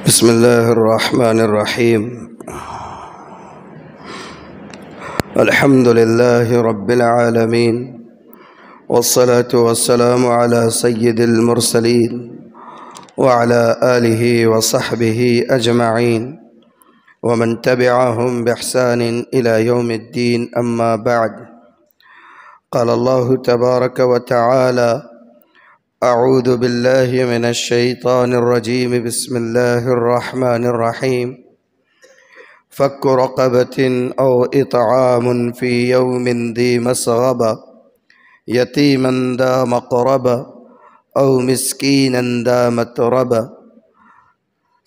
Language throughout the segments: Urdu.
بسم الله الرحمن الرحيم. الحمد لله رب العالمين، والصلاة والسلام على سيد المرسلين وعلى آله وصحبه أجمعين ومن تبعهم بإحسان إلى يوم الدين. أما بعد، قال الله تبارك وتعالى: أعوذ بالله من الشيطان الرجيم. بسم الله الرحمن الرحيم. فك رقبة أو إطعام في يوم ذي مسغبة يتيما ذا مقربة أو مسكينا ذا متربة.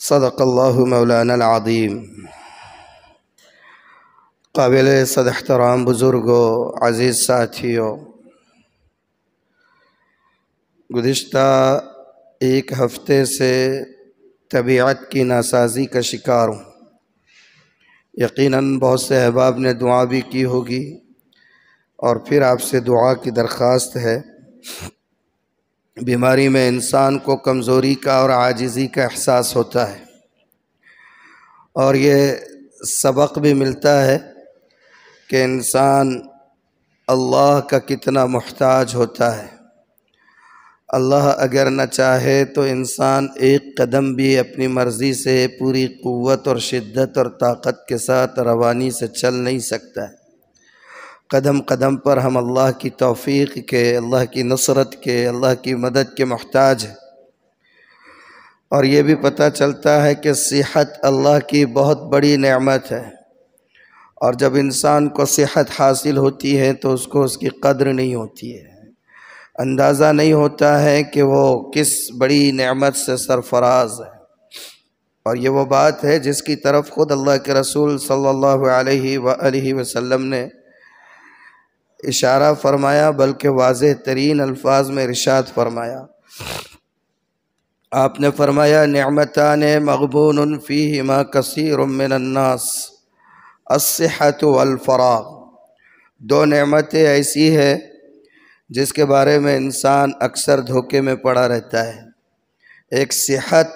صدق اللہ مولانا العظیم. قابل صد احترام بزرگوں، عزیز ساتھیوں، گزشتہ ایک ہفتے سے طبیعت کی ناسازی کا شکار ہوں. یقیناً بہت سے احباب نے دعا بھی کی ہوگی، اور پھر آپ سے دعا کی درخواست ہے. بیماری میں انسان کو کمزوری کا اور عاجزی کا احساس ہوتا ہے، اور یہ سبق بھی ملتا ہے کہ انسان اللہ کا کتنا محتاج ہوتا ہے. اللہ اگر نہ چاہے تو انسان ایک قدم بھی اپنی مرضی سے پوری قوت اور شدت اور طاقت کے ساتھ روانی سے چل نہیں سکتا ہے. قدم قدم پر ہم اللہ کی توفیق کے، اللہ کی نصرت کے، اللہ کی مدد کے محتاج ہیں. اور یہ بھی پتہ چلتا ہے کہ صحت اللہ کی بہت بڑی نعمت ہے، اور جب انسان کو صحت حاصل ہوتی ہے تو اس کو اس کی قدر نہیں ہوتی ہے، اندازہ نہیں ہوتا ہے کہ وہ کس بڑی نعمت سے سرفراز ہے. اور یہ وہ بات ہے جس کی طرف خود اللہ کے رسول صلی اللہ علیہ وآلہ وسلم نے اشارہ فرمایا، بلکہ واضح ترین الفاظ میں ارشاد فرمایا. آپ نے فرمایا: نعمتان مغبون فیہما کثیر من الناس، الصحت والفراغ. دو نعمتیں ایسی ہیں جس کے بارے میں انسان اکثر دھوکے میں پڑا رہتا ہے. ایک صحت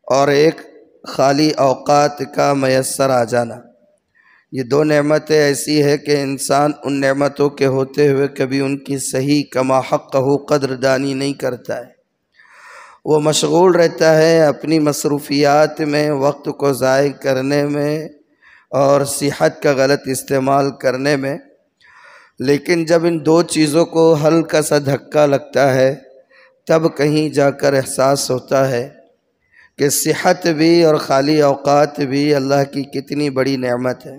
اور ایک خالی اوقات کا میسر آ جانا. یہ دو نعمتیں ایسی ہیں کہ انسان ان نعمتوں کے ہوتے ہوئے کبھی ان کی صحیح کما حقہ قدردانی نہیں کرتا ہے. وہ مشغول رہتا ہے اپنی مصروفیات میں، وقت کو ضائع کرنے میں اور صحت کا غلط استعمال کرنے میں. لیکن جب ان دو چیزوں کو ہلکا سا دھکا لگتا ہے تب کہیں جا کر احساس ہوتا ہے کہ صحت بھی اور خالی اوقات بھی اللہ کی کتنی بڑی نعمت ہے.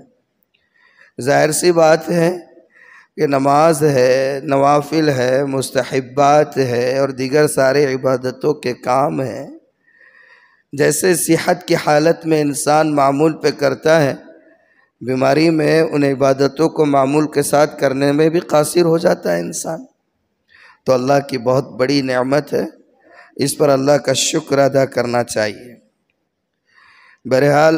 ظاہر سی بات ہے کہ نماز ہے، نوافل ہے، مستحبات ہے اور دیگر سارے عبادتوں کے کام ہیں. جیسے صحت کی حالت میں انسان معمول پہ کرتا ہے، بیماری میں ان عبادتوں کو معمول کے ساتھ کرنے میں بھی قاصر ہو جاتا ہے انسان. تو اللہ کی بہت بڑی نعمت ہے، اس پر اللہ کا شکر ادا کرنا چاہیے. بہرحال،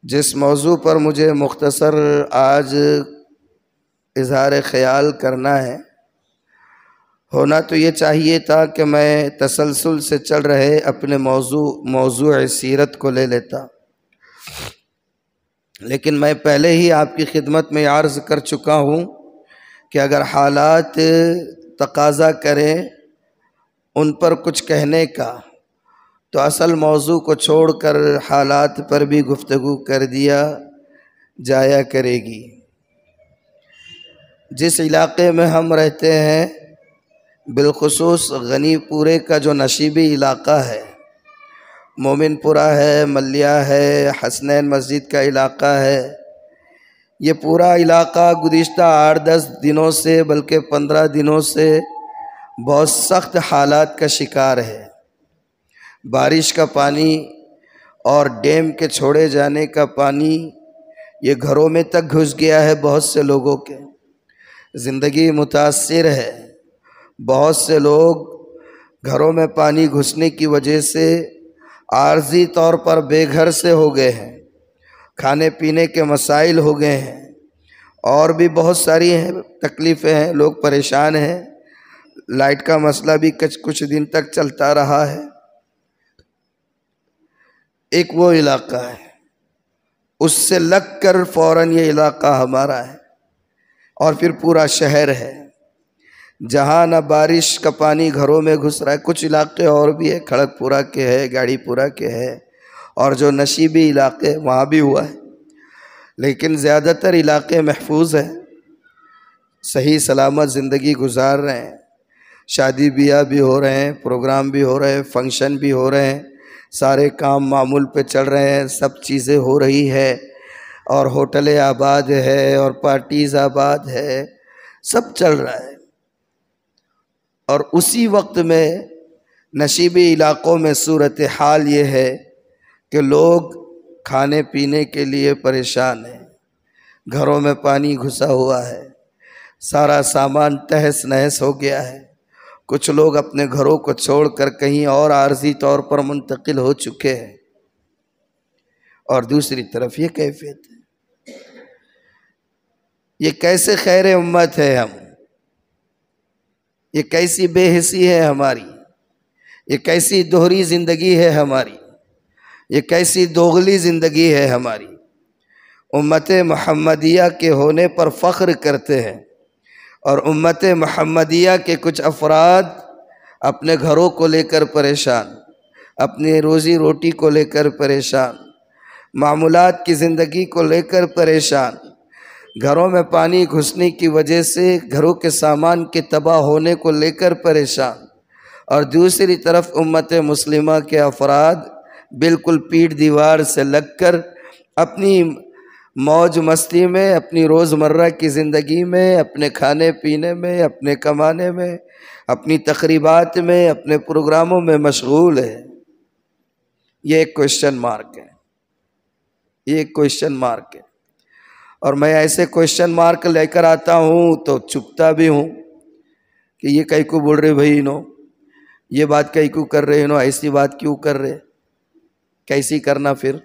جس موضوع پر مجھے مختصر آج اظہار خیال کرنا ہے، ہونا تو یہ چاہیے تھا کہ میں تسلسل سے چل رہے اپنے موضوع سیرت کو لے لیتا، لیکن میں پہلے ہی آپ کی خدمت میں عرض کر چکا ہوں کہ اگر حالات تقاضا کریں ان پر کچھ کہنے کا تو اصل موضوع کو چھوڑ کر حالات پر بھی گفتگو کر دیا جایا کرے گی. جس علاقے میں ہم رہتے ہیں، بالخصوص غنی پورے کا جو نشیبی علاقہ ہے، مومن پورہ ہے، ملیہ ہے، حسنین مسجد کا علاقہ ہے، یہ پورا علاقہ گزشتہ 8-10 دنوں سے بلکہ 15 دنوں سے بہت سخت حالات کا شکار ہے. بارش کا پانی اور ڈیم کے چھوڑے جانے کا پانی یہ گھروں میں تک گھس گیا ہے. بہت سے لوگوں کے زندگی متاثر ہے. بہت سے لوگ گھروں میں پانی گھسنے کی وجہ سے عارضی طور پر بے گھر سے ہو گئے ہیں، کھانے پینے کے مسائل ہو گئے ہیں، اور بھی بہت ساری تکلیفیں ہیں. لوگ پریشان ہیں. لائٹ کا مسئلہ بھی کچھ دن تک چلتا رہا ہے. ایک وہ علاقہ ہے، اس سے لگ کر فوراً یہ علاقہ ہمارا ہے، اور پھر پورا شہر ہے جہاں نہ بارش کا پانی گھروں میں گھس رہا ہے۔ کچھ علاقے اور بھی ہے، کھڑک پورا کے ہے، گاڑی پورا کے ہے، اور جو نشیبی علاقے وہاں بھی ہوا ہے، لیکن زیادہ تر علاقے محفوظ ہیں، صحیح سلامت زندگی گزار رہے ہیں، شادی بیاہ بھی ہو رہے ہیں، پروگرام بھی ہو رہے ہیں، فنکشن بھی ہو رہے ہیں، سارے کام معمول پہ چل رہے ہیں، سب چیزیں ہو رہی ہے، اور ہوٹلیں آباد ہے، اور پارٹیز آباد ہے، سب چل رہا ہے۔ اور اسی وقت میں نشیبی علاقوں میں صورتحال یہ ہے کہ لوگ کھانے پینے کے لیے پریشان ہیں، گھروں میں پانی گھسا ہوا ہے، سارا سامان تہس نہس ہو گیا ہے، کچھ لوگ اپنے گھروں کو چھوڑ کر کہیں اور عارضی طور پر منتقل ہو چکے ہیں، اور دوسری طرف یہ کیفیت ہے۔ یہ کیسے خیر امت ہے ہم، یہ کیسی بے حسی ہے ہماری، یہ کیسی دوہری زندگی ہے ہماری، یہ کیسی دوغلی زندگی ہے ہماری۔ امت محمدیہ کے ہونے پر فخر کرتے ہیں، اور امت محمدیہ کے کچھ افراد اپنے گھروں کو لے کر پریشان، اپنی روزی روٹی کو لے کر پریشان، معمولات کی زندگی کو لے کر پریشان، گھروں میں پانی گھسنے کی وجہ سے گھروں کے سامان کے تباہ ہونے کو لے کر پریشان، اور دوسری طرف امت مسلمہ کے افراد بالکل پیٹ دیوار سے لگ کر اپنی موج مستی میں، اپنی روزمرہ کی زندگی میں، اپنے کھانے پینے میں، اپنے کمانے میں، اپنی تقریبات میں، اپنے پروگراموں میں مشغول ہے۔ یہ ایک کوشچن مارک ہے، یہ ایک کوشچن مارک ہے، اور میں ایسے کوشچن مارک لے کر آتا ہوں تو چپتا بھی ہوں کہ یہ کئی کو بول رہے بھائی انہوں، یہ بات کئی کو کر رہے انہوں، ایسی بات کیوں کر رہے، کیسی کرنا پھر۔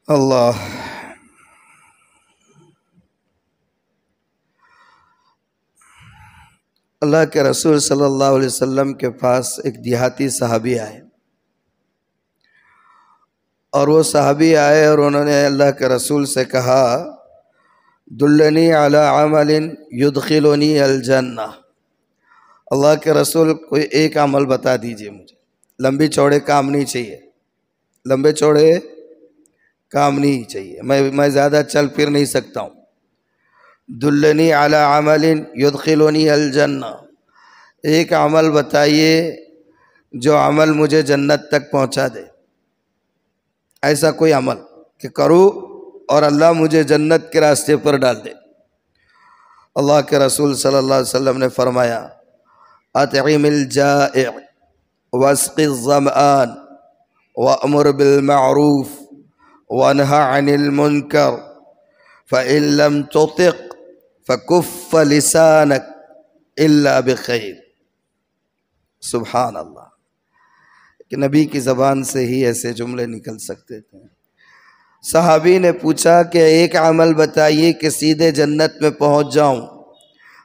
اللہ اللہ کے رسول صلی اللہ علیہ وسلم کے پاس ایک دیہاتی صحابی آئے، اور وہ صحابی آئے اور انہوں نے اللہ کے رسول سے کہا دلنی علی عمل یدخلنی الجنہ، اللہ کے رسول کوئی ایک عمل بتا دیجئے مجھے، لمبی چوڑے کام نہیں چاہیے، لمبے چوڑے کام نہیں چاہیے، میں زیادہ چل پھر نہیں سکتا ہوں، دلنی علی عمل یدخلنی الجنہ، ایک عمل بتائیے جو عمل مجھے جنت تک پہنچا دے، ایسا کوئی عمل کہ کروں اور اللہ مجھے جنت کے راستے پر ڈال دے۔ اللہ کے رسول صلی اللہ علیہ وسلم نے فرمایا اطعم الجائع واسق الظمآن وامر بالمعروف وانہ عن المنکر فإن لم تطق فکف لسانک الا بخیر۔ سبحان اللہ، کہ نبی کی زبان سے ہی ایسے جملے نکل سکتے تھے۔ صحابی نے پوچھا کہ ایک عمل بتائیے کہ سیدھے جنت میں پہنچ جاؤں۔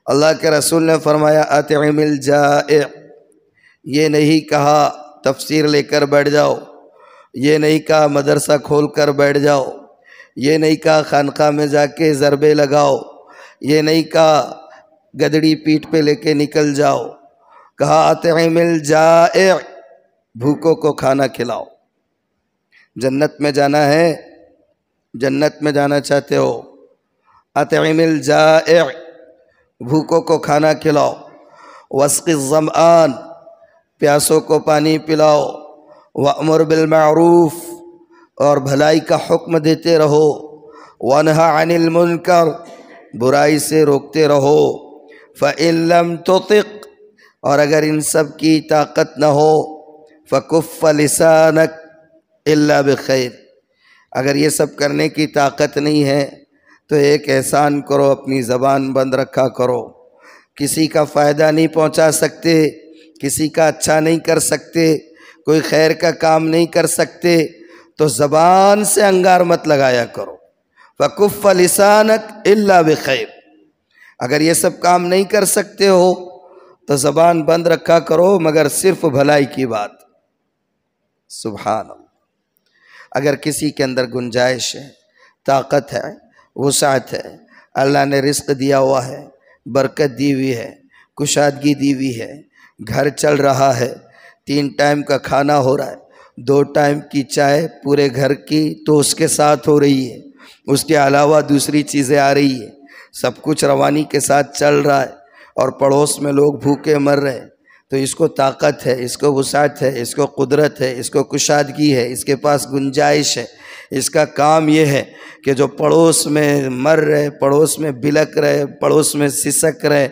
اللہ کے رسول نے فرمایا اطعم الجائع، یہ نہیں کہا تفسیر لے کر بیٹھ جاؤ، یہ نہیں کہا مدرسہ کھول کر بیٹھ جاؤ، یہ نہیں کہا خانقاہ میں جا کے ضربے لگاؤ، یہ نہیں کہا گدڑی پیٹھ پہ لے کے نکل جاؤ، کہا اطعم الجائع، بھوکوں کو کھانا کھلاؤ۔ جنت میں جانا ہے، جنت میں جانا چاہتے ہو، اطعم الجائع، بھوکوں کو کھانا کھلاؤ، واسق الظمآن، پیاسوں کو پانی پلاؤ، وامر بالمعروف، اور بھلائی کا حکم دیتے رہو، وانہی عن المنکر، برائی سے روکتے رہو، فإن لم تطق، اور اگر ان سب کی طاقت نہ ہو، فکف لسانک الا بخیر، اگر یہ سب کرنے کی طاقت نہیں ہے تو ایک احسان کرو، اپنی زبان بند رکھا کرو، کسی کا فائدہ نہیں پہنچا سکتے، کسی کا اچھا نہیں کر سکتے، کوئی خیر کا کام نہیں کر سکتے تو زبان سے انگار مت لگایا کرو، فکف لسانک الا بخیر، اگر یہ سب کام نہیں کر سکتے ہو تو زبان بند رکھا کرو مگر صرف بھلائی کی بات۔ سبحان اللہ۔ اگر کسی کے اندر گنجائش ہے، طاقت ہے، وسعت ہے، اللہ نے رزق دیا ہوا ہے، برکت دی ہوئی ہے، کشادگی دی ہوئی ہے، گھر چل رہا ہے، 3 ٹائم کا کھانا ہو رہا ہے، 2 ٹائم کی چائے پورے گھر کی تو اس کے ساتھ ہو رہی ہے، اس کے علاوہ دوسری چیزیں آ رہی ہے، سب کچھ روانی کے ساتھ چل رہا ہے، اور پڑوس میں لوگ بھوکے مر رہے ہیں، تو اس کو طاقت ہے، اس کو وسعت ہے، اس کو قدرت ہے، اس کو کشادگی ہے، اس کے پاس گنجائش ہے۔ اس کا کام یہ ہے کہ جو پڑوس میں مر رہے، پڑوس میں بلک رہے، پڑوس میں سسک رہے،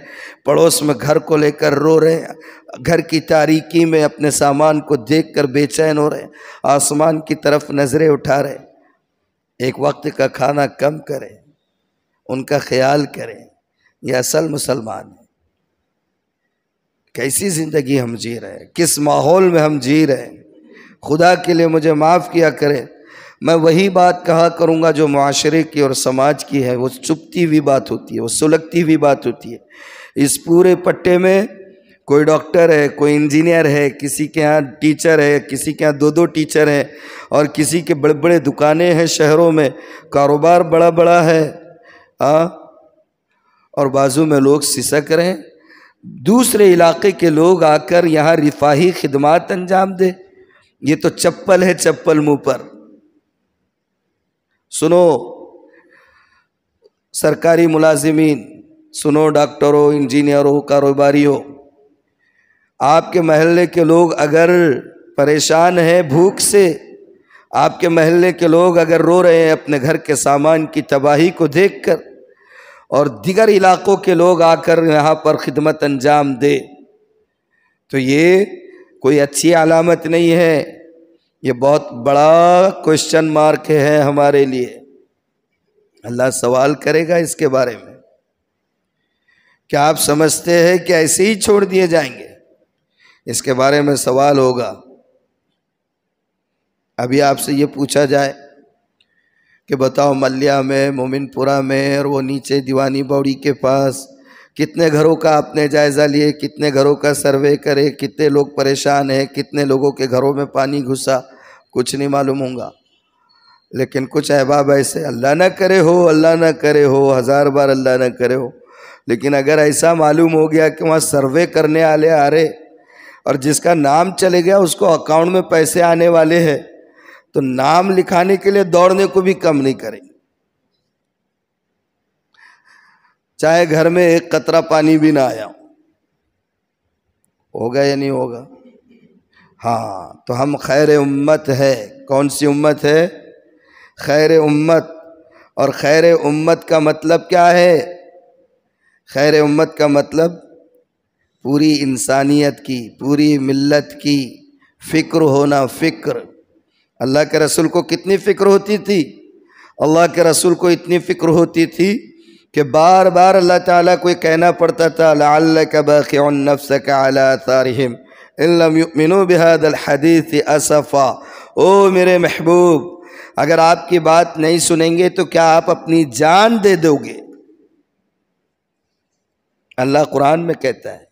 پڑوس میں گھر کو لے کر رو رہے، گھر کی تاریکی میں اپنے سامان کو دیکھ کر بے چین ہو رہے، آسمان کی طرف نظریں اٹھا رہے، ایک وقت کا کھانا کم کرے، ان کا خیال کرے، یہ اصل مسلمان ہے۔ کیسی زندگی ہم جی رہے ہیں، کس ماحول میں ہم جی رہے ہیں، خدا کے لیے مجھے معاف کیا کرے، میں وہی بات کہا کروں گا جو معاشرے کی اور سماج کی ہے، وہ چپتی ہوئی بات ہوتی ہے، وہ سلگتی ہوئی بات ہوتی ہے۔ اس پورے پٹے میں کوئی ڈاکٹر ہے، کوئی انجینئر ہے، کسی کے ہاں ٹیچر ہے، کسی کے ہاں 2 ٹیچر ہیں، اور کسی کے بڑے بڑے دکانیں ہیں، شہروں میں کاروبار بڑا بڑا ہے، اور بازو میں لوگ سسک رہے ہیں، دوسرے علاقے کے لوگ آ کر یہاں رفاہی خدمات انجام دے۔ یہ تو چپل ہے، چپل منہ پر۔ سنو سرکاری ملازمین، سنو ڈاکٹروں، انجینئروں، کاروباریوں، آپ کے محلے کے لوگ اگر پریشان ہیں بھوک سے، آپ کے محلے کے لوگ اگر رو رہے ہیں اپنے گھر کے سامان کی تباہی کو دیکھ کر، اور دیگر علاقوں کے لوگ آ کر یہاں پر خدمت انجام دے، تو یہ کوئی اچھی علامت نہیں ہے، یہ بہت بڑا کوشچن مارک ہے ہمارے لیے۔ اللہ سوال کرے گا اس کے بارے میں۔ کیا آپ سمجھتے ہیں کہ ایسے ہی چھوڑ دیے جائیں گے؟ اس کے بارے میں سوال ہوگا۔ ابھی آپ سے یہ پوچھا جائے کہ بتاؤ ملیہ میں، مومن پورہ میں، اور وہ نیچے دیوانی بوڑی کے پاس کتنے گھروں کا آپ نے جائزہ لیے، کتنے گھروں کا سروے کرے، کتنے لوگ پریشان ہیں، کتنے لوگوں کے گھروں میں پانی گھسا، کچھ نہیں معلوم ہوگا۔ لیکن کچھ احباب ایسے، اللہ نہ کرے ہو، اللہ نہ کرے ہو، 1000 بار اللہ نہ کرے ہو، لیکن اگر ایسا معلوم ہو گیا کہ وہاں سروے کرنے والے آ رہے، اور جس کا نام چلے گیا اس کو اکاؤنٹ میں پیسے آنے والے ہیں، تو نام لکھانے کے لیے دوڑنے کو بھی کم نہیں کریں، چاہے گھر میں ایک قطرہ پانی بھی نہ آیا ہوگا یا نہیں ہوگا؟ ہاں، تو ہم خیر امت ہے۔ کون سی امت ہے؟ خیر امت۔ اور خیر امت کا مطلب کیا ہے؟ خیر امت کا مطلب پوری انسانیت کی، پوری ملت کی فکر ہونا۔ فکر، اللہ کے رسول کو کتنی فکر ہوتی تھی؟ اللہ کے رسول کو اتنی فکر ہوتی تھی کہ بار بار اللہ تعالیٰ کو یہ کہنا پڑتا تھا لعلک باخع نفسک علی آثارہم ان لم یؤمنوا بہذا الحدیث اسفا۔ او میرے محبوب، اگر آپ کی بات نہیں سنیں گے تو کیا آپ اپنی جان دے دو گے؟ اللہ قرآن میں کہتا ہے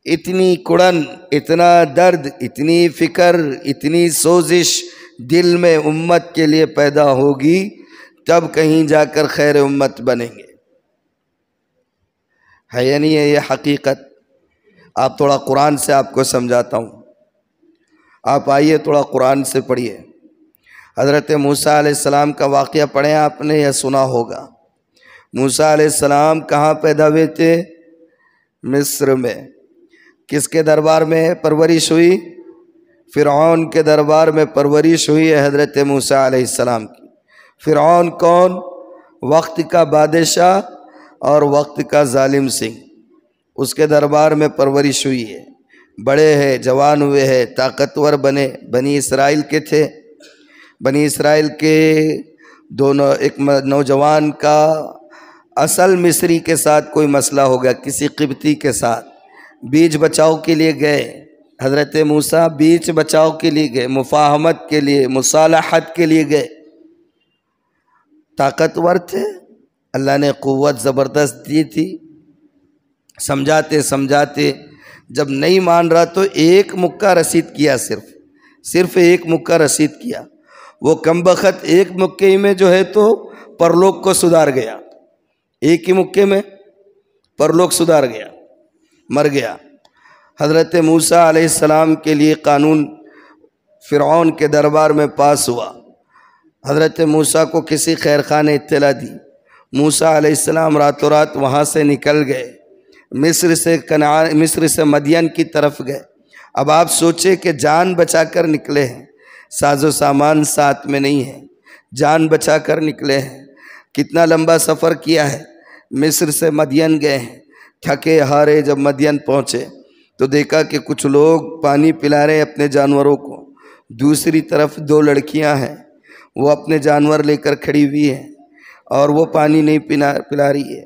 اتنی کڑن، اتنا درد، اتنی فکر، اتنی سوزش دل میں امت کے لیے پیدا ہوگی، تب کہیں جا کر خیر امت بنیں گے۔ ہے یا نہیں ہے یہ حقیقت؟ آپ تھوڑا قرآن سے آپ کو سمجھاتا ہوں، آپ آئیے تھوڑا قرآن سے پڑھیے۔ حضرت موسیٰ علیہ السلام کا واقعہ پڑھیں آپ نے یا سنا ہوگا۔ موسیٰ علیہ السلام کہاں پیدا ہوئے تھے؟ مصر میں۔ کس کے دربار میں پرورش ہوئی؟ فرعون کے دربار میں پرورش ہوئی ہے حضرت موسیٰ علیہ السلام کی۔ فرعون کون؟ وقت کا بادشاہ اور وقت کا ظالم سنگھ، اس کے دربار میں پرورش ہوئی ہے۔ بڑے ہیں، جوان ہوئے ہیں، طاقتور بنے، بنی اسرائیل کے تھے۔ بنی اسرائیل کے دونوں، ایک نوجوان کا اصل مصری کے ساتھ کوئی مسئلہ ہو گیا، کسی قبطی کے ساتھ، بیچ بچاؤ کے لیے گئے۔ حضرت موسیٰ بیچ بچاؤ کے لیے گئے، مفاہمت کے لیے، مصالحت کے لیے گئے۔ طاقتور تھے، اللہ نے قوت زبردست دی تھی، سمجھاتے سمجھاتے جب نہیں مان رہا تو ایک مکہ رسید کیا، صرف ایک مکہ رسید کیا. وہ کم بخت ایک مکے میں جو ہے تو پرلوک کو سدھار گیا، ایک ہی مکے میں پرلوک سدھار گیا، مر گیا. حضرت موسیٰ علیہ السلام کے لیے قانون فرعون کے دربار میں پاس ہوا. حضرت موسیٰ کو کسی خیر خواہ نے اطلاع دی. موسیٰ علیہ السلام راتوں رات وہاں سے نکل گئے، مصر سے مدین کی طرف گئے. اب آپ سوچے کہ جان بچا کر نکلے ہیں، ساز و سامان ساتھ میں نہیں ہے، جان بچا کر نکلے ہیں. کتنا لمبا سفر کیا ہے، مصر سے مدین گئے ہیں. تھکے ہارے جب مدین پہنچے تو دیکھا کہ کچھ لوگ پانی پلا رہے ہیں اپنے جانوروں کو. دوسری طرف دو لڑکیاں ہیں، وہ اپنے جانور لے کر کھڑی ہوئی ہیں اور وہ پانی نہیں پلا رہی ہے.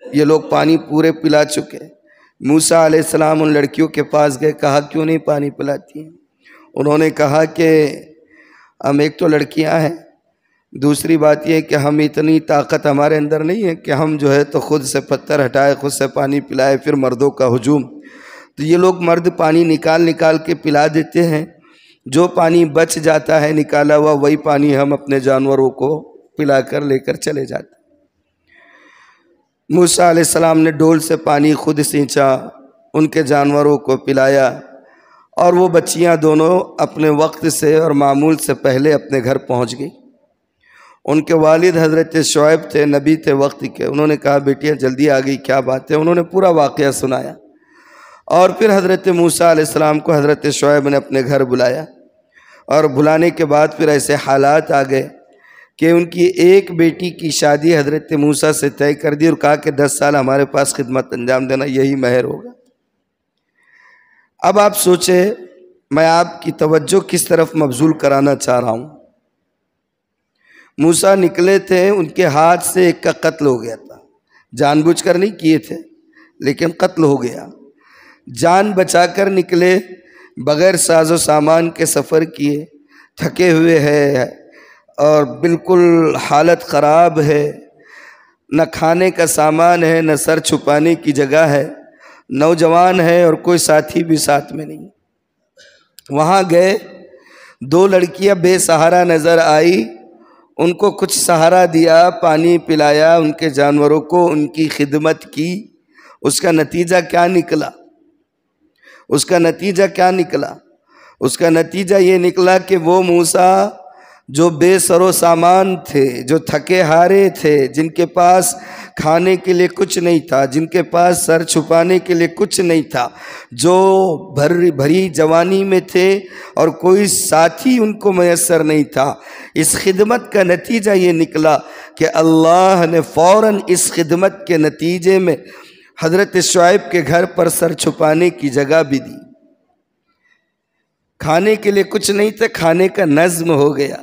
یہ لوگ پانی پورے پلا چکے. موسیٰ علیہ السلام ان لڑکیوں کے پاس گئے، کہا کیوں نہیں پانی پلاتی ہیں؟ انہوں نے کہا کہ ہم ایک تو لڑکیاں ہیں، دوسری بات یہ کہ ہم اتنی طاقت ہمارے اندر نہیں ہے کہ ہم جو ہے تو خود سے پتھر ہٹائے، خود سے پانی پلائے. پھر مردوں کا ہجوم. تو یہ لوگ مرد پانی نکال کے پلا دیتے ہیں. جو پانی بچ جاتا ہے نکالا ہوا وہی پانی ہم اپنے جانوروں کو پلا کر لے کر چلے جاتے. موسیٰ علیہ السلام نے ڈول سے پانی خود سینچا، ان کے جانوروں کو پلایا، اور وہ بچیاں دونوں اپنے وقت سے اور معمول سے پہلے اپنے گھر پہنچ گئی. ان کے والد حضرت شعیب تھے، نبی تھے وقت کے. انہوں نے کہا بیٹیاں جلدی آ گئی، کیا بات ہے؟ انہوں نے پورا واقعہ سنایا. اور پھر حضرت موسیٰ علیہ السلام کو حضرت شعیب نے اپنے گھر بلایا، اور بلانے کے بعد پھر ایسے حالات آ گئے کہ ان کی ایک بیٹی کی شادی حضرت موسیٰ سے طے کر دی اور کہا کہ 10 سال ہمارے پاس خدمت انجام دینا، یہی مہر ہوگا. اب آپ سوچیں میں آپ کی توجہ کس طرف مبذول کرانا چاہ رہا ہوں. موسیٰ نکلے تھے، ان کے ہاتھ سے ایک کا قتل ہو گیا تھا. جان بوجھ کر نہیں کیے تھے لیکن قتل ہو گیا. جان بچا کر نکلے، بغیر ساز و سامان کے سفر کیے، تھکے ہوئے ہیں اور بالکل حالت خراب ہے، نہ کھانے کا سامان ہے، نہ سر چھپانے کی جگہ ہے، نوجوان ہے اور کوئی ساتھی بھی ساتھ میں نہیں. وہاں گئے، دو لڑکیاں بے سہارا نظر آئی، ان کو کچھ سہارا دیا، پانی پلایا، ان کے جانوروں کو ان کی خدمت کی. اس کا نتیجہ کیا نکلا؟ اس کا نتیجہ یہ نکلا کہ وہ موسیٰ جو بے سر و سامان تھے، جو تھکے ہارے تھے، جن کے پاس کھانے کے لیے کچھ نہیں تھا، جن کے پاس سر چھپانے کے لیے کچھ نہیں تھا، جو بھری جوانی میں تھے اور کوئی ساتھی ان کو میسر نہیں تھا، اس خدمت کا نتیجہ یہ نکلا کہ اللہ نے فوراً اس خدمت کے نتیجے میں حضرت شعیب کے گھر پر سر چھپانے کی جگہ بھی دی. کھانے کے لیے کچھ نہیں تھا، کھانے کا نظم ہو گیا.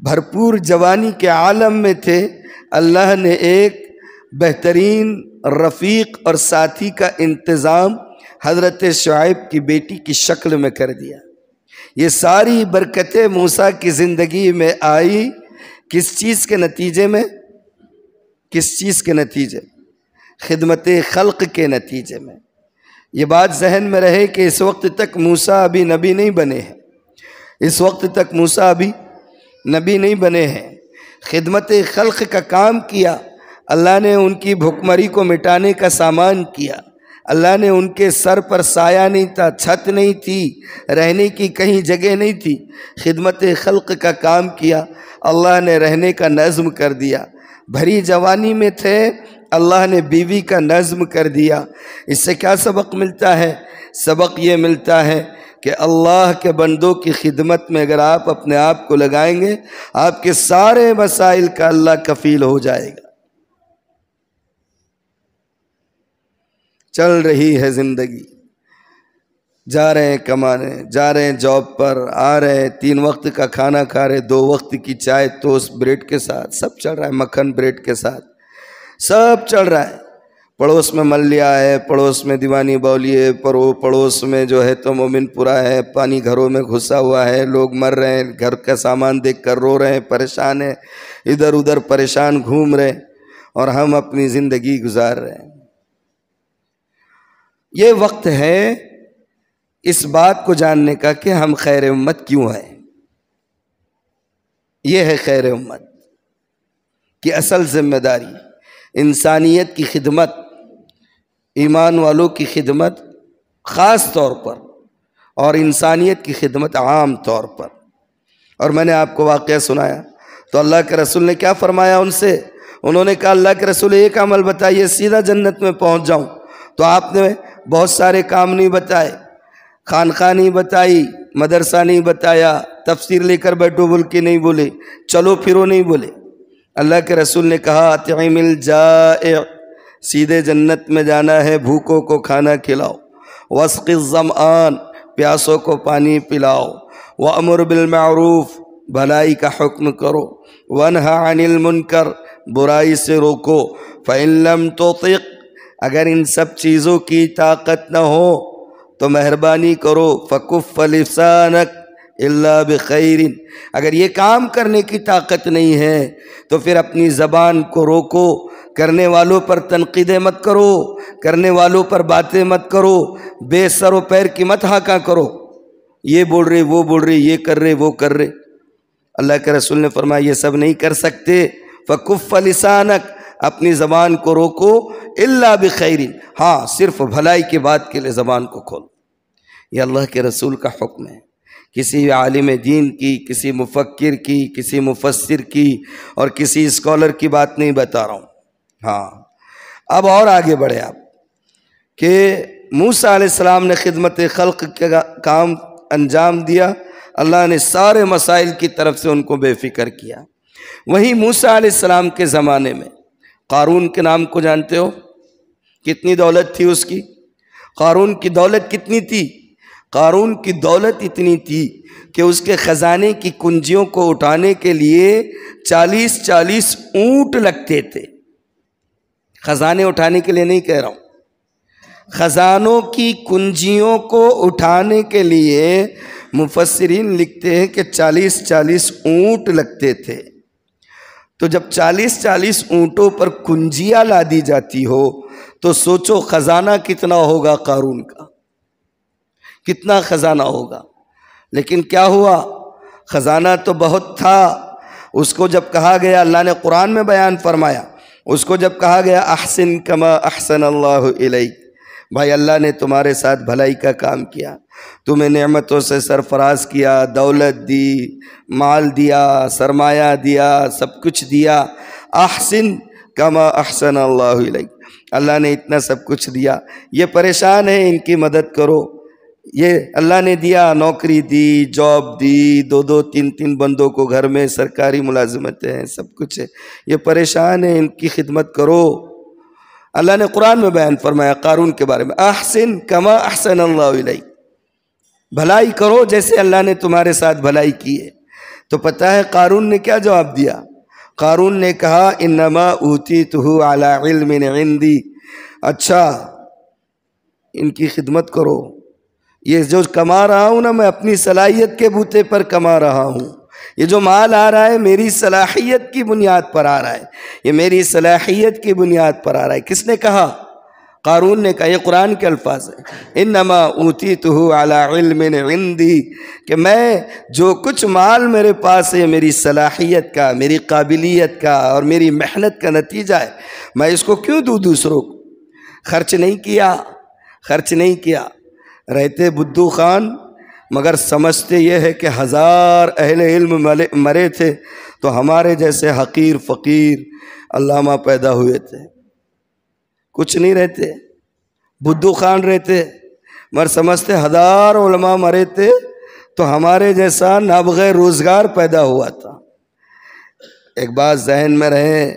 بھرپور جوانی کے عالم میں تھے، اللہ نے ایک بہترین رفیق اور ساتھی کا انتظام حضرت شعیب کی بیٹی کی شکل میں کر دیا. یہ ساری برکتیں موسیٰ کی زندگی میں آئی کس چیز کے نتیجے میں؟ خدمت خلق کے نتیجے میں. یہ بات ذہن میں رہے کہ اس وقت تک موسیٰ ابھی نبی نہیں بنے ہیں. خدمت خلق کا کام کیا. اللہ نے ان کی بھوکمری کو مٹانے کا سامان کیا. اللہ نے ان کے سر پر سایہ نہیں تھا، چھت نہیں تھی، رہنے کی کہیں جگہ نہیں تھی. خدمت خلق کا کام کیا، اللہ نے رہنے کا نظم کر دیا. بھری جوانی میں تھے، اللہ نے بیوی کا نظم کر دیا. اس سے کیا سبق ملتا ہے؟ سبق یہ ملتا ہے کہ اللہ کے بندوں کی خدمت میں اگر آپ اپنے آپ کو لگائیں گے، آپ کے سارے مسائل کا اللہ کفیل ہو جائے گا. چل رہی ہے زندگی، جا رہے ہیں کمانے، جا رہے ہیں جاب پر، آ رہے ہیں 3 وقت کا کھانا کھا رہے، 2 وقت کی چائے توست بریڈ کے ساتھ، سب چل رہا ہے، مکھن بریڈ کے ساتھ سب چل رہا ہے. پڑوس میں ملیا ہے، پڑوس میں دیوانی باولی ہے، پڑوس میں جو ہے تو مومن پورا ہے، پانی گھروں میں گھسا ہوا ہے، لوگ مر رہے ہیں، گھر کا سامان دیکھ کر رو رہے ہیں، پریشان ہیں، ادھر ادھر پریشان گھوم رہے ہیں، اور ہم اپنی زندگی گزار رہے ہیں. یہ وقت ہے اس بات کو جاننے کا کہ ہم خیر امت کیوں ہیں۔ یہ ہے خیر امت کی اصل ذمہ داری، انسانیت کی خدمت، ایمان والوں کی خدمت خاص طور پر، اور انسانیت کی خدمت عام طور پر۔ اور میں نے آپ کو واقعہ سنایا تو اللہ کے رسول نے کیا فرمایا ان سے؟ انہوں نے کہا اللہ کے رسول ایک عمل بتائیے سیدھا جنت میں پہنچ جاؤں۔ تو آپ نے بہت سارے کام نہیں بتائے، خانقاہ نہیں بتائی، مدرسہ نہیں بتایا، تفسیر لے کر بیٹھو بول کے نہیں بولے، چلو پھرو نہیں بولے۔ اللہ کے رسول نے کہا اطعم الجائع، سیدھے جنت میں جانا ہے، بھوکوں کو کھانا کھلاؤ، واسق الظمآن، پیاسوں کو پانی پلاؤ، وامر بالمعروف، بھلائی کا حکم کرو، وانہا عن المنکر، برائی سے روکو، فإن لم تطق، اگر ان سب چیزوں کی طاقت نہ ہو تو مہربانی کرو، فکف لسانک الا بخیر، اگر یہ کام کرنے کی طاقت نہیں ہے تو پھر اپنی زبان کو روکو، کرنے والوں پر تنقیدیں مت کرو، کرنے والوں پر باتیں مت کرو، بے سر و پیر کی مت ہاکا کرو، یہ بول رہے وہ بول رہے، یہ کر رہے وہ کر رہے۔ اللہ کے رسول نے فرمایا یہ سب نہیں کر سکتے، فکف لسانک، اپنی زبان کو روکو، الا بخیر، ہاں صرف بھلائی کی بات کے لیے زبان کو کھول۔ یہ اللہ کے رسول کا حکم ہے، کسی عالم دین کی، کسی مفکر کی، کسی مفسر کی اور کسی اسکالر کی بات نہیں بتا رہا ہوں۔ ہاں اب اور آگے بڑھے آپ کہ موسیٰ علیہ السلام نے خدمت خلق کا کام انجام دیا، اللہ نے سارے مسائل کی طرف سے ان کو بے فکر کیا۔ وہیں موسیٰ علیہ السلام کے زمانے میں قارون کے نام کو جانتے ہو؟ کتنی دولت تھی اس کی؟ قارون کی دولت کتنی تھی؟ قارون کی دولت اتنی تھی کہ اس کے خزانے کی کنجیوں کو اٹھانے کے لیے 40 اونٹ لگتے تھے۔ خزانے اٹھانے کے لیے نہیں کہہ رہا ہوں، خزانوں کی کنجیوں کو اٹھانے کے لیے مفسرین لکھتے ہیں کہ 40 اونٹ لگتے تھے۔ تو جب 40 اونٹوں پر کنجیاں لا دی جاتی ہو تو سوچو خزانہ کتنا ہوگا، قارون کا کتنا خزانہ ہوگا۔ لیکن کیا ہوا؟ خزانہ تو بہت تھا، اس کو جب کہا گیا، اللہ نے قرآن میں بیان فرمایا، اس کو جب کہا گیا احسن کما احسن اللہ الیک، بھائی اللہ نے تمہارے ساتھ بھلائی کا کام کیا، تمہیں نعمتوں سے سرفراز کیا، دولت دی، مال دیا، سرمایہ دیا، سب کچھ دیا، احسن کما احسن اللہ الیک، اللہ نے اتنا سب کچھ دیا، یہ پریشان ہے ان کی مدد کرو، یہ اللہ نے دیا، نوکری دی، جاب دی، 2-3 بندوں کو گھر میں سرکاری ملازمتیں ہیں، سب کچھ ہے، یہ پریشان ہے، ان کی خدمت کرو۔ اللہ نے قرآن میں بیان فرمایا قارون کے بارے میں، احسن کما احسن اللہ الیک، بھلائی کرو جیسے اللہ نے تمہارے ساتھ بھلائی کی ہے۔ تو پتہ ہے قارون نے کیا جواب دیا؟ قارون نے کہا انما اوتیتہ علی علم عندی، اچھا ان کی خدمت کرو، یہ جو کما رہا ہوں نا میں اپنی صلاحیت کے بوتے پر کما رہا ہوں، یہ جو مال آ رہا ہے میری صلاحیت کی بنیاد پر آ رہا ہے، یہ میری صلاحیت کی بنیاد پر آ رہا ہے۔ کس نے کہا؟ قارون نے کہا، یہ قرآن کے الفاظ ہیں، انما اوتیتہ علی علم عندی، کہ میں جو کچھ مال میرے پاس ہے میری صلاحیت کا، میری قابلیت کا اور میری محنت کا نتیجہ ہے، میں اس کو کیوں دوں دوسروں کو؟ خرچ نہیں کیا، رہتے بدو خان، مگر سمجھتے یہ ہے کہ 1000 اہل علم مرے تھے تو ہمارے جیسے حقیر فقیر علامہ پیدا ہوئے تھے، کچھ نہیں رہتے، بدو خان رہتے، مگر سمجھتے 1000 علماء مرے تھے تو ہمارے جیسا نابغہ روزگار پیدا ہوا تھا۔ ایک بات ذہن میں رہے،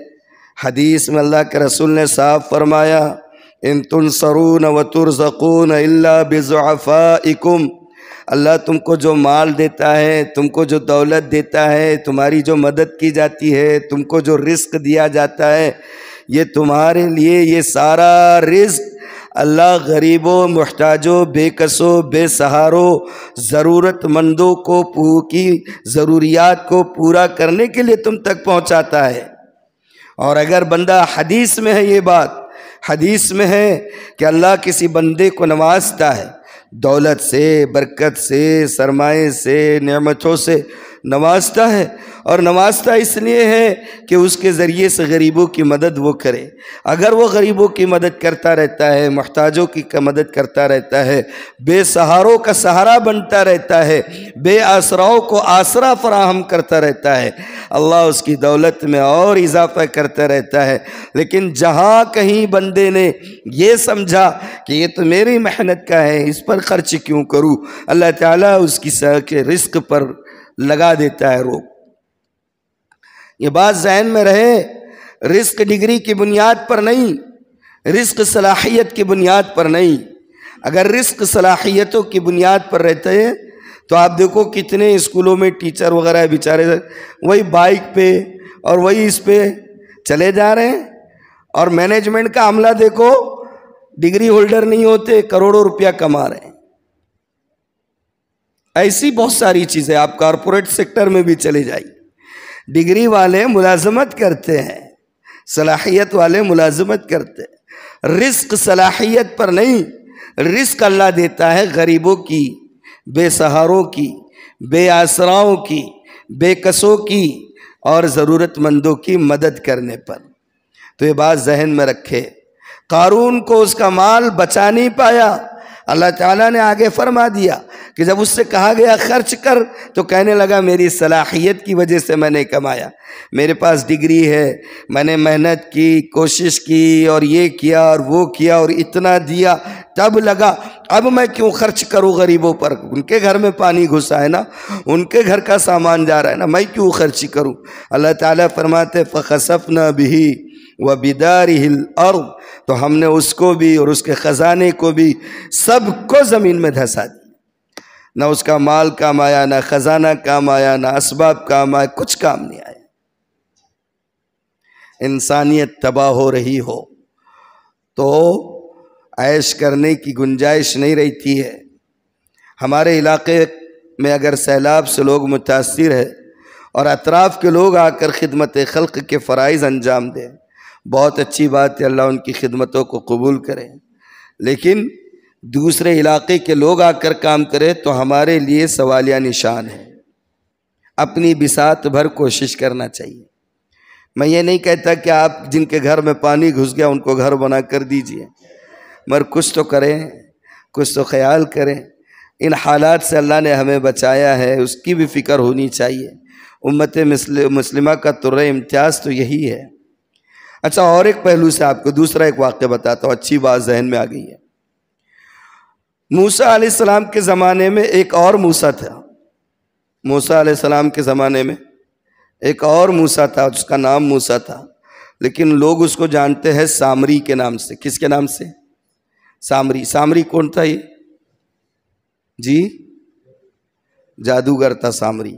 حدیث میں اللہ کے رسول نے صاف فرمایا، ان تنصرون وترزقون الا بضعفائکم، اللہ تم کو جو مال دیتا ہے، تم کو جو دولت دیتا ہے، تمہاری جو مدد کی جاتی ہے، تم کو جو رزق دیا جاتا ہے، یہ تمہارے لیے یہ سارا رزق اللہ غریبوں، محتاجوں، بے کسوں، بے سہاروں، ضرورت مندوں کو کی ضروریات کو پورا کرنے کے لیے تم تک پہنچاتا ہے۔ اور اگر بندہ، حدیث میں ہے یہ بات، حدیث میں ہے کہ اللہ کسی بندے کو نوازتا ہے، دولت سے، برکت سے، سرمایے سے، نعمتوں سے نوازتا ہے، اور نوازتا اس لیے ہے کہ اس کے ذریعے سے غریبوں کی مدد وہ کرے۔ اگر وہ غریبوں کی مدد کرتا رہتا ہے، محتاجوں کی مدد کرتا رہتا ہے، بے سہاروں کا سہارا بنتا رہتا ہے، بے آسراؤں کو آسرا فراہم کرتا رہتا ہے، اللہ اس کی دولت میں اور اضافہ کرتا رہتا ہے۔ لیکن جہاں کہیں بندے نے یہ سمجھا کہ یہ تو میری محنت کا ہے، اس پر خرچ کیوں کروں، اللہ تعالیٰ اس کی رزق پر لگا دیتا ہے روک۔ یہ بات ذہن میں رہے، رزق ڈگری کی بنیاد پر نہیں، رزق صلاحیت کی بنیاد پر نہیں۔ اگر رزق صلاحیتوں کی بنیاد پر رہتے ہیں تو آپ دیکھو کتنے اسکولوں میں ٹیچر وغیرہ بیچارے وہی بائک پہ اور وہی اس پہ چلے جا رہے ہیں، اور مینجمنٹ کا عملہ دیکھو ڈگری ہولڈر نہیں ہوتے، کروڑوں روپیہ کما رہے ہیں۔ ایسی بہت ساری چیزیں آپ کارپوریٹ سیکٹر میں بھی چلے جائیں، ڈگری والے ملازمت کرتے ہیں، صلاحیت والے ملازمت کرتے ہیں۔ رزق صلاحیت پر نہیں، رزق اللہ دیتا ہے غریبوں کی، بے سہاروں کی، بے آسراؤں کی، بے کسوں کی اور ضرورت مندوں کی مدد کرنے پر۔ تو یہ بات ذہن میں رکھے۔ قارون کو اس کا مال بچا نہیں پایا، اللہ تعالیٰ نے آگے فرما دیا کہ جب اس سے کہا گیا خرچ کر تو کہنے لگا میری صلاحیت کی وجہ سے میں نے کمایا، میرے پاس ڈگری ہے، میں نے محنت کی، کوشش کی اور یہ کیا اور وہ کیا اور اتنا دیا، تب لگا اب میں کیوں خرچ کروں غریبوں پر، ان کے گھر میں پانی گھسا ہے نا، ان کے گھر کا سامان جا رہا ہے نا، میں کیوں خرچ کروں۔ اللہ تعالیٰ فرماتے فَخَسَفْنَا بِهِ وَبِدَارِهِ الْأَرْضِ، تو ہم نے اس کو بھی اور اس کے خزانے کو بھی سب کو زمین میں دھسا دیا۔ نہ اس کا مال کام آیا، نہ خزانہ کام آیا، نہ اسباب کام آیا، کچھ کام نہیں آیا۔ انسانیت تباہ ہو رہی ہو تو عیش کرنے کی گنجائش نہیں رہتی ہے۔ ہمارے علاقے میں اگر سیلاب سے لوگ متاثر ہے اور اطراف کے لوگ آ کر خدمت خلق کے فرائض انجام دیں، بہت اچھی بات ہے، اللہ ان کی خدمتوں کو قبول کرے، لیکن دوسرے علاقے کے لوگ آ کر کام کرے تو ہمارے لیے سوالیہ نشان ہے۔ اپنی بساط بھر کوشش کرنا چاہیے۔ میں یہ نہیں کہتا کہ آپ جن کے گھر میں پانی گھس گیا ان کو گھر بنا کر دیجئے، مگر کچھ تو کریں، کچھ تو خیال کریں۔ ان حالات سے اللہ نے ہمیں بچایا ہے، اس کی بھی فکر ہونی چاہیے۔ امت مسلمہ کا طرح امتیاز تو یہی ہے۔ اچھا، اور ایک پہلو سے آپ کو دوسرا ایک واقعہ بتاتا ہوں، اچھی بات ذہن میں آ گئی ہے۔ موسیٰ علیہ السلام کے زمانے میں ایک اور موسیٰ تھا۔ موسیٰ علیہ السلام کے زمانے میں ایک اور موسیٰ تھا، جس کا نام موسیٰ تھا، لیکن لوگ اس کو جانتے ہیں سامری کے نام سے۔ کس کے نام سے؟ سامری۔ سامری کون تھا یہ؟ جی، جادوگر تھا سامری۔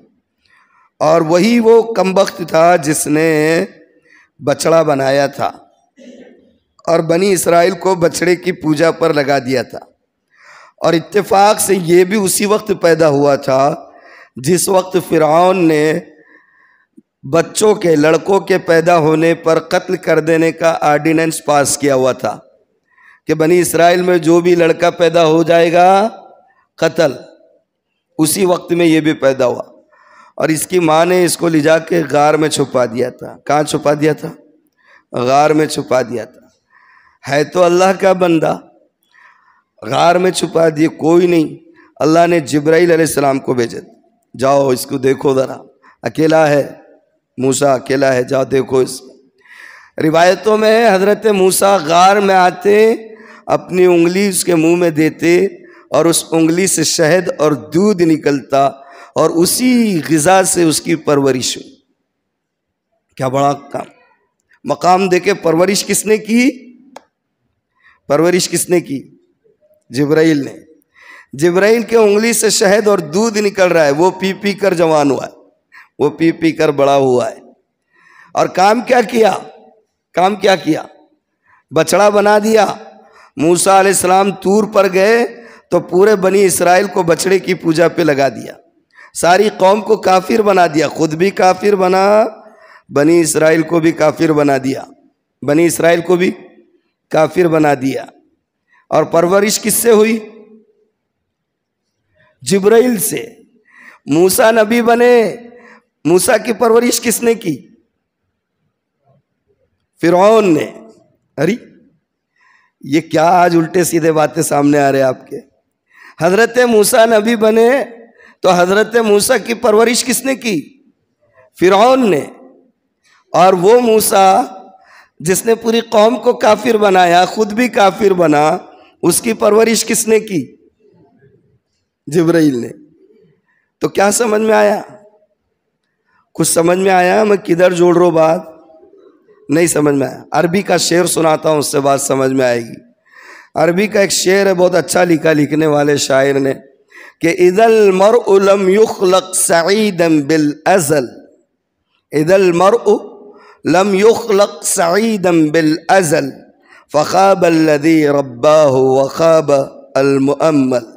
اور وہی وہ کمبخت تھا جس نے بچڑا بنایا تھا اور بنی اسرائیل کو بچڑے کی پوجا پر لگا دیا تھا۔ اور اتفاق سے یہ بھی اسی وقت پیدا ہوا تھا جس وقت فرعون نے بچوں کے، لڑکوں کے پیدا ہونے پر قتل کر دینے کا آرڈیننس پاس کیا ہوا تھا کہ بنی اسرائیل میں جو بھی لڑکا پیدا ہو جائے گا قتل۔ اسی وقت میں یہ بھی پیدا ہوا، اور اس کی ماں نے اس کو لے جا کے غار میں چھپا دیا تھا۔ کہاں چھپا دیا تھا؟ غار میں چھپا دیا تھا۔ ہے تو اللہ کا بندہ، غار میں چھپا دیے، کوئی نہیں۔ اللہ نے جبرائیل علیہ السلام کو بھیجا، جاؤ اس کو دیکھو ذرا، اکیلا ہے موسیٰ، اکیلا ہے، جاؤ دیکھو اس کو۔ روایتوں میں حضرت موسیٰ غار میں آتے، اپنی انگلی اس کے منہ میں دیتے اور اس انگلی سے شہد اور دودھ نکلتا اور اسی غذا سے اس کی پرورش ہوئی۔ کیا بڑا مقام دیکھے، پرورش کس نے کی؟ پرورش کس نے کی؟ جبرائیل نے۔ جبرائیل کے انگلی سے شہد اور دودھ نکل رہا ہے، وہ پی پی کر جوان ہوا ہے، وہ پی پی کر بڑا ہوا ہے۔ اور کام کیا کیا؟ کام کیا کیا؟ بچڑا بنا دیا۔ موسیٰ علیہ السلام طور پر گئے تو پورے بنی اسرائیل کو بچڑے کی پوجا پہ لگا دیا، ساری قوم کو کافر بنا دیا، خود بھی کافر بنا، بنی اسرائیل کو بھی کافر بنا دیا، بنی اسرائیل کو بھی کافر بنا دیا. اور پرورش کس سے ہوئی؟ جبرائیل سے. موسیٰ نبی بنے، موسیٰ کی پرورش کس نے کی؟ فرعون نے. ارے یہ کیا آج الٹے سیدھے باتیں سامنے آ رہے آپ کے. حضرت موسیٰ نبی بنے تو حضرت موسیٰ کی پرورش کس نے کی؟ فرعون نے. اور وہ موسیٰ جس نے پوری قوم کو کافر بنایا، خود بھی کافر بنا، اس کی پرورش کس نے کی؟ جبرائیل نے. تو کیا سمجھ میں آیا؟ کچھ سمجھ میں آیا؟ میں کدھر جوڑ رہا ہوں بات؟ نہیں سمجھ میں آیا. عربی کا شعر سناتا ہوں، اس سے بات سمجھ میں آئے گی. عربی کا ایک شعر ہے، بہت اچھا لکھا لکھنے والے شاعر نے، کہ اذا المرء لم يخلق سعيدا بالازل، اذا المرء لم يخلق سعيدا بالازل فخاب الذي رباه وخاب المؤمل.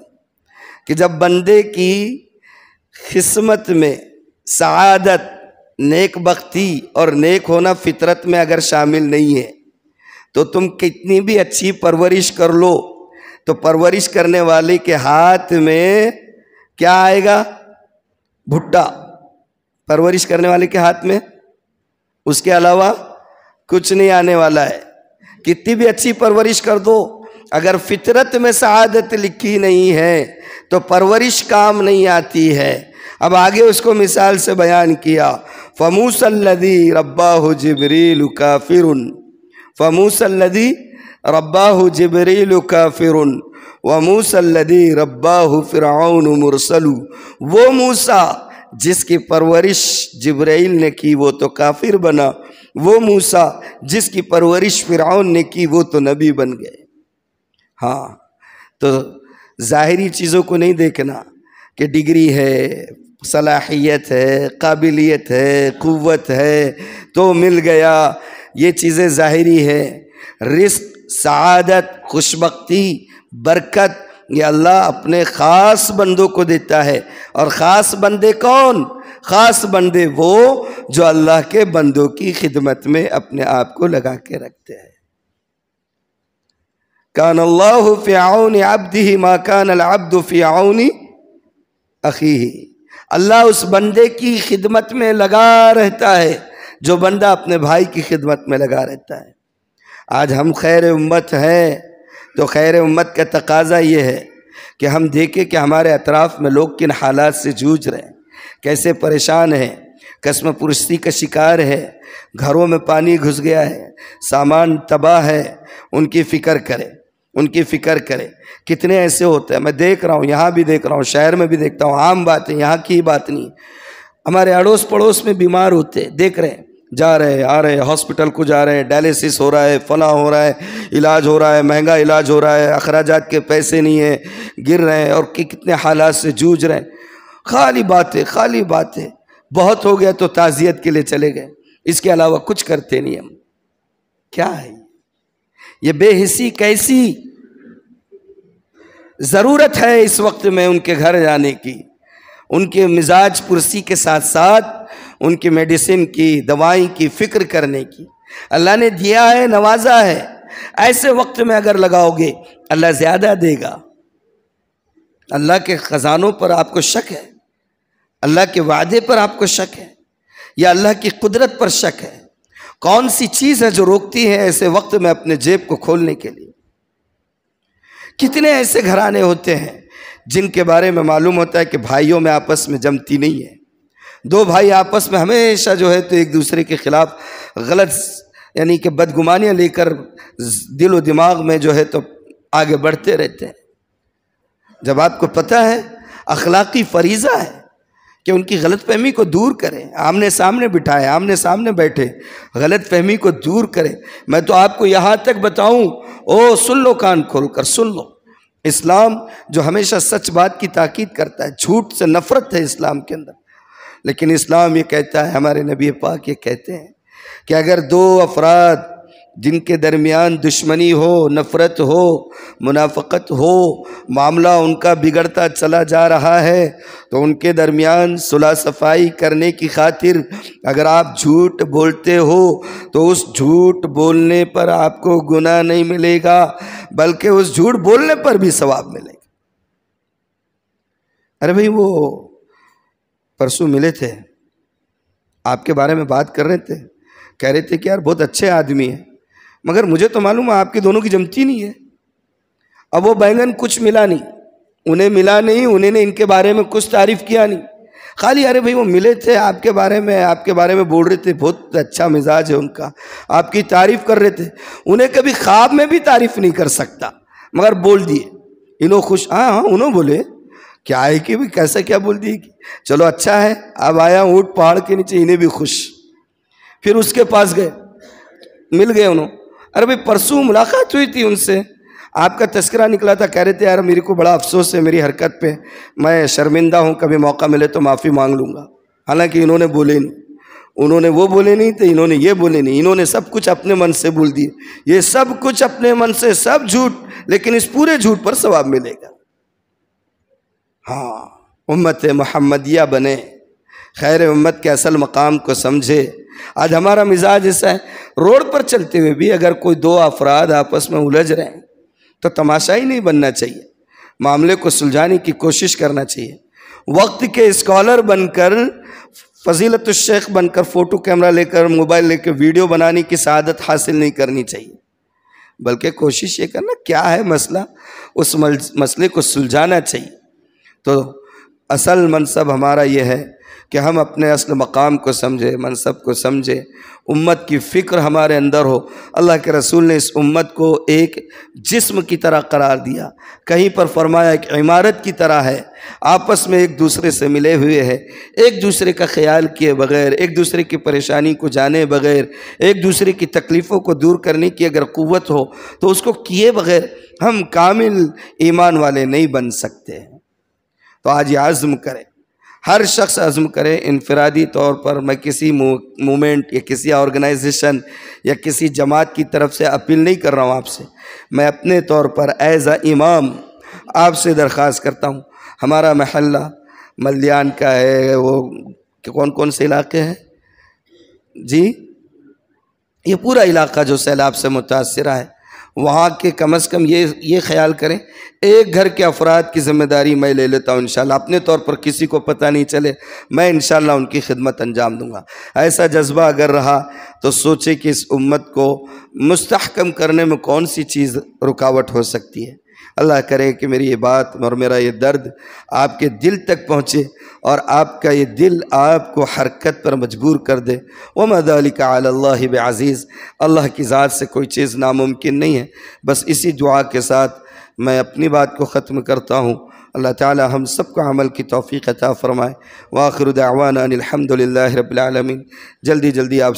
کہ جب بندے کی قسمت میں سعادت، نیک بختی اور نیک ہونا فطرت میں اگر شامل نہیں ہے تو تم کتنی بھی اچھی پرورش کر لو تو پرورش کرنے والے کے ہاتھ میں کیا آئے گا؟ بھٹا. پرورش کرنے والے کے ہاتھ میں اس کے علاوہ کچھ نہیں آنے والا ہے. کتنی بھی اچھی پرورش کر دو، اگر فطرت میں سعادت لکھی نہیں ہے تو پرورش کام نہیں آتی ہے. اب آگے اس کو مثال سے بیان کیا، فَمُوسَى الَّذِي رَبَّاهُ جِبْرِيلُ كَافِرٌ، فَمُوسَى الَّذِي رَبَّاهُ جِبْرِيلُ كَافِرٌ وَمُوسَى الَّذِي رَبَّاهُ فِرْعَوْنُ مُرْسَلُ. وہ موسیٰ جس کی پرورش جبرائیل نے کی وہ تو کافر بنا، وہ موسیٰ جس کی پرورش فرعون نے کی وہ تو نبی بن گئے. ہاں، تو ظاہری چیزوں کو نہیں دیکھنا کہ ڈگری ہے، صلاحیت ہے، قابلیت ہے، قوت ہے تو مل گیا. یہ چیزیں ظاہری ہے. رزق، سعادت، خوشبختی، برکت یہ اللہ اپنے خاص بندوں کو دیتا ہے. اور خاص بندے کون؟ خاص بندے وہ جو اللہ کے بندوں کی خدمت میں اپنے آپ کو لگا کے رکھتے ہیں. کان اللہ فی عون عبدہ ما کان العبد فی عون اخیہ. اللہ اس بندے کی خدمت میں لگا رہتا ہے جو بندہ اپنے بھائی کی خدمت میں لگا رہتا ہے. آج ہم خیر امت ہیں تو خیر امت کا تقاضا یہ ہے کہ ہم دیکھیں کہ ہمارے اطراف میں لوگ کن حالات سے جوجھ رہے ہیں، کیسے پریشان ہیں، قسم پرستی کا شکار ہے، گھروں میں پانی گھس گیا ہے، سامان تباہ ہے. ان کی فکر کریں، ان کی فکر کریں. کتنے ایسے ہوتے ہیں، میں دیکھ رہا ہوں، یہاں بھی دیکھ رہا ہوں، شہر میں بھی دیکھتا ہوں، عام بات ہے، یہاں کی بات نہیں. ہمارے اڑوس پڑوس میں بیمار ہوتے دیکھ رہے ہیں، جا رہے آ رہے، ہاسپٹل کو جا رہے ہیں، ڈائلیسس ہو رہا ہے، فلاں ہو رہا ہے، علاج ہو رہا ہے، مہنگا علاج ہو رہا ہے، اخراجات کے پیسے نہیں ہیں، گر رہے ہیں، اور کتنے حالات سے جوجھ رہے ہیں. خالی باتیں، خالی باتیں. بہت ہو گیا تو تعزیت کے لیے چلے گئے، اس کے علاوہ کچھ کرتے نہیں. ہم کیا ہے یہ بے حسی کیسی؟ ضرورت ہے اس وقت میں ان کے گھر جانے کی، ان کے مزاج پرسی کے ساتھ ساتھ ان کی میڈیسن کی، دوائی کی فکر کرنے کی. اللہ نے دیا ہے، نوازا ہے. ایسے وقت میں اگر لگاؤ گے اللہ زیادہ دے گا. اللہ کے خزانوں پر آپ کو شک ہے، اللہ کے وعدے پر آپ کو شک ہے، یا اللہ کی قدرت پر شک ہے؟ کون سی چیز ہے جو روکتی ہے ایسے وقت میں اپنے جیب کو کھولنے کے لیے؟ کتنے ایسے گھرانے ہوتے ہیں جن کے بارے میں معلوم ہوتا ہے کہ بھائیوں میں آپس میں جمتی نہیں ہے. دو بھائی آپس میں ہمیشہ جو ہے تو ایک دوسرے کے خلاف غلط یعنی کہ بدگمانیاں لے کر دل و دماغ میں جو ہے تو آگے بڑھتے رہتے ہیں. جب آپ کو پتہ ہے اخلاقی فریضہ ہے کہ ان کی غلط فہمی کو دور کریں، آمنے سامنے بٹھائیں، آمنے سامنے بیٹھے، غلط فہمی کو دور کریں. میں تو آپ کو یہاں تک بتاؤں، سن لو، کان کھول کر سن لو. اسلام جو ہمیشہ سچ بات کی تاکید کرتا ہے، جھوٹ سے نفرت ہے اسلام کے اندر، لیکن اسلام یہ کہتا ہے، ہمارے نبی پاک یہ کہتے ہیں کہ اگر دو افراد جن کے درمیان دشمنی ہو، نفرت ہو، منافقت ہو، معاملہ ان کا بگڑتا چلا جا رہا ہے، تو ان کے درمیان صلح صفائی کرنے کی خاطر اگر آپ جھوٹ بولتے ہو تو اس جھوٹ بولنے پر آپ کو گناہ نہیں ملے گا، بلکہ اس جھوٹ بولنے پر بھی ثواب ملے گا۔ ارے بھائی، وہ پرسوں ملے تھے، آپ کے بارے میں بات کر رہے تھے، کہہ رہے تھے کہ یار بہت اچھے آدمی ہیں، مگر مجھے تو معلوم ہے آپ کے دونوں کی جمتی نہیں ہے۔ اب وہ بینگن کچھ ملا نہیں، انہیں ملا نہیں، انہیں نے ان کے بارے میں کچھ تعریف کیا نہیں، خالی ارے بھائی وہ ملے تھے آپ کے بارے میں بول رہے تھے، بہت اچھا مزاج ہے ان کا، آپ کی تعریف کر رہے تھے، انہیں کبھی خواب میں بھی تعریف نہیں کر سکتا مگر بول دیے، انہوں خوش، ہاں انہوں بولے کیا ہے کہ بھی کیسا کیا بول دیے، چلو اچھا ہے، اب آیا اونٹ پہاڑ کے نیچے، انہیں بھی خوش۔ پھر اس کے پاس گئے، مل گئے انہوں، ارے بھائی پرسوں ملاقات ہوئی تھی ان سے، آپ کا تذکرہ نکلا تھا، کہہ رہے تھے یار میرے کو بڑا افسوس ہے میری حرکت پہ، میں شرمندہ ہوں، کبھی موقع ملے تو معافی مانگ لوں گا۔ حالانکہ انہوں نے بولے نہیں، انہوں نے وہ بولے نہیں تھے، انہوں نے یہ بولے نہیں، انہوں نے سب کچھ اپنے من سے بول دیے، یہ سب کچھ اپنے من سے، سب جھوٹ، لیکن اس پورے جھوٹ پر ثواب ملے گا۔ ہاں، امت محمدیہ بنے، خیر امت کے اصل مقام کو سمجھے۔ آج ہمارا مزاج ایسا ہے، روڈ پر چلتے ہوئے بھی اگر کوئی دو افراد آپس میں الجھ رہے ہیں تو تماشا ہی نہیں بننا چاہیے، معاملے کو سلجھانے کی کوشش کرنا چاہیے۔ وقت کے اسکالر بن کر، فضیلت الشیخ بن کر، فوٹو کیمرہ لے کر، موبائل لے کر ویڈیو بنانے کی سعادت حاصل نہیں کرنی چاہیے، بلکہ کوشش یہ کرنا کیا ہے مسئلہ، اس مسئلے کو سلجھانا چاہیے۔ تو اصل منصب ہمارا یہ ہے کہ ہم اپنے اصل مقام کو سمجھے، منصب کو سمجھے، امت کی فکر ہمارے اندر ہو۔ اللہ کے رسول نے اس امت کو ایک جسم کی طرح قرار دیا، کہیں پر فرمایا ایک عمارت کی طرح ہے، آپس میں ایک دوسرے سے ملے ہوئے ہے، ایک دوسرے کا خیال کیے بغیر، ایک دوسرے کی پریشانی کو جانے بغیر، ایک دوسرے کی تکلیفوں کو دور کرنے کی اگر قوت ہو تو اس کو کیے بغیر ہم کامل ایمان والے نہیں بن سکتے۔ تو آج یہ عزم کریں، ہر شخص عزم کرے، انفرادی طور پر میں کسی مومنٹ یا کسی آرگنائزیشن یا کسی جماعت کی طرف سے اپیل نہیں کر رہا ہوں آپ سے، میں اپنے طور پر ایز اے امام آپ سے درخواست کرتا ہوں۔ ہمارا محلہ ملیان کا ہے، وہ کون کون سے علاقے ہیں جی، یہ پورا علاقہ جو سیلاب سے متاثرہ ہے، وہاں کے کم از کم یہ خیال کریں، ایک گھر کے افراد کی ذمہ داری میں لے لیتا ہوں انشاءاللہ، اپنے طور پر کسی کو پتہ نہیں چلے، میں انشاءاللہ ان کی خدمت انجام دوں گا۔ ایسا جذبہ اگر رہا تو سوچے کہ اس امت کو مستحکم کرنے میں کون سی چیز رکاوٹ ہو سکتی ہے۔ اللہ کرے کہ میری یہ بات اور میرا یہ درد آپ کے دل تک پہنچے اور آپ کا یہ دل آپ کو حرکت پر مجبور کر دے۔ وَمَا ذَلِكَ عَلَى اللَّهِ بِعَزِيزٍ، اللہ کی ذات سے کوئی چیز ناممکن نہیں ہے۔ بس اسی دعا کے ساتھ میں اپنی بات کو ختم کرتا ہوں۔ اللہ تعالی ہم سب کو عمل کی توفیق عطا فرمائے۔ وآخر دعوانا ان الحمد للہ رب العالمین۔ جلدی آپ